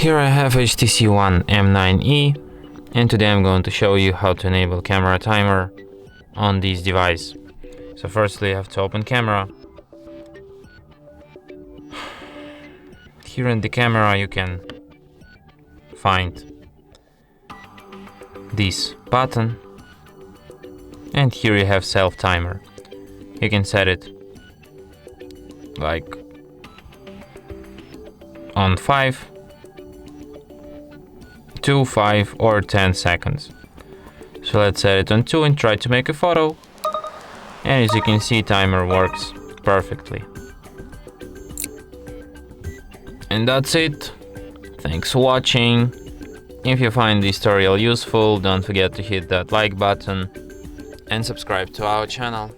Here I have HTC One M9E, and today I'm going to show you how to enable camera timer on this device. So firstly you have to open camera. Here in the camera you can find this button, and here you have self timer. You can set it like on 5, 2, 5 or 10 seconds. So let's set it on 2 and try to make a photo. And as you can see, timer works perfectly. And that's it. Thanks for watching. If you find this tutorial useful, don't forget to hit that like button and subscribe to our channel.